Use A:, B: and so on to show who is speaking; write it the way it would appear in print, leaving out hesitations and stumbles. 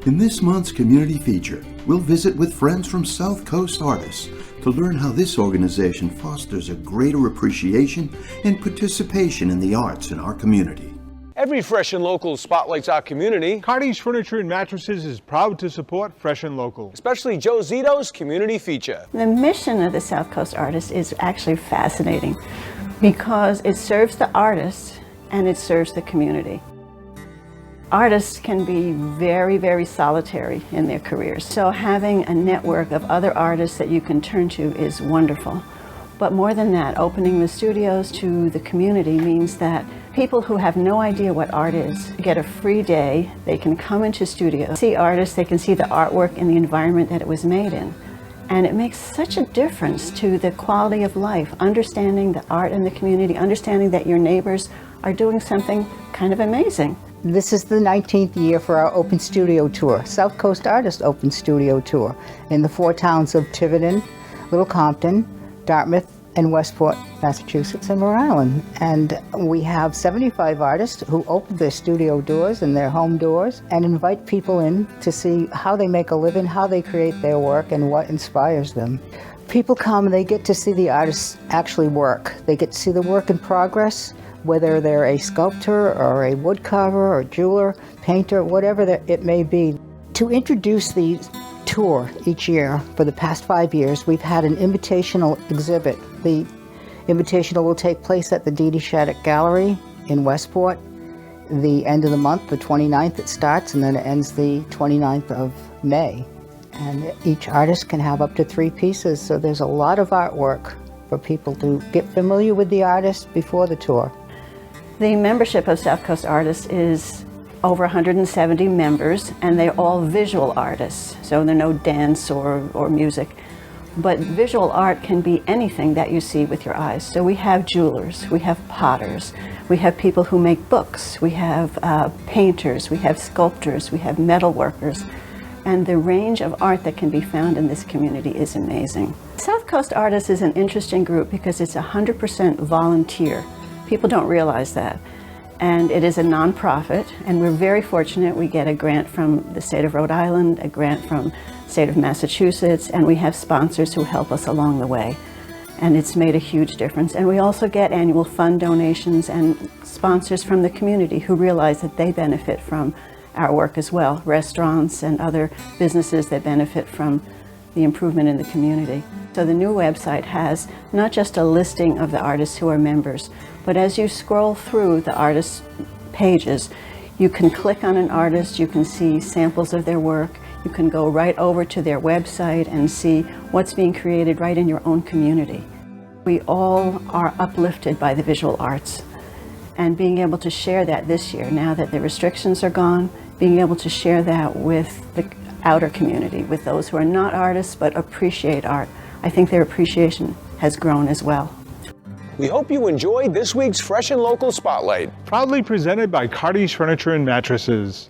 A: In this month's community feature, we'll visit with friends from South Coast Artists to learn how this organization fosters a greater appreciation and participation in the arts in our community.
B: Every Fresh and Local spotlights our community.
C: Cardi's Furniture and Mattresses is proud to support Fresh and Local,
B: Especially Joe Zito's community feature.
D: The mission of the South Coast Artists is actually fascinating because it serves the artists and it serves the community. Artists can be very, very solitary in their careers. So having a network of other artists that you can turn to is wonderful. But more than that, opening the studios to the community means that people who have no idea what art is get a free day. They can come into studio, see artists, they can see the artwork in the environment that it was made in. And it makes such a difference to the quality of life, understanding the art in the community, understanding that your neighbors are doing something kind of amazing.
E: This is the 19th year for our Open Studio Tour, South Coast Artist Open Studio Tour, in the 4 towns of Tiverton, Little Compton, Dartmouth, and Westport, Massachusetts, and Rhode Island. And we have 75 artists who open their studio doors and their home doors and invite people in to see how they make a living, how they create their work, and what inspires them. People come and they get to see the artists actually work. They get to see the work in progress, whether they're a sculptor or a woodcarver or jeweler, painter, whatever it may be. To introduce the tour each year for the past 5 years, we've had an invitational exhibit. The invitational will take place at the Dee Dee Shattuck Gallery in Westport. The end of the month, the 29th, it starts, and then it ends the 29th of May. And each artist can have up to 3 pieces, so there's a lot of artwork for people to get familiar with the artist before the tour.
D: The membership of South Coast Artists is over 170 members, and they're all visual artists, so they're no dance or music. But visual art can be anything that you see with your eyes. So we have jewelers, we have potters, we have people who make books, we have painters, we have sculptors, we have metal workers, and the range of art that can be found in this community is amazing. South Coast Artists is an interesting group because it's 100% volunteer. People don't realize that. And it is a nonprofit, and we're very fortunate. We get a grant from the state of Rhode Island, a grant from the state of Massachusetts, and we have sponsors who help us along the way. And it's made a huge difference. And we also get annual fund donations and sponsors from the community who realize that they benefit from our work as well. Restaurants and other businesses that benefit from the improvement in the community. So the new website has not just a listing of the artists who are members, but as you scroll through the artists' pages, you can click on an artist, you can see samples of their work, you can go right over to their website and see what's being created right in your own community. We all are uplifted by the visual arts, and being able to share that this year, now that the restrictions are gone, being able to share that with the outer community, with those who are not artists but appreciate art. I think their appreciation has grown as well.
B: We hope you enjoyed this week's Fresh and Local Spotlight.
C: proudly presented by Cardi's Furniture and Mattresses.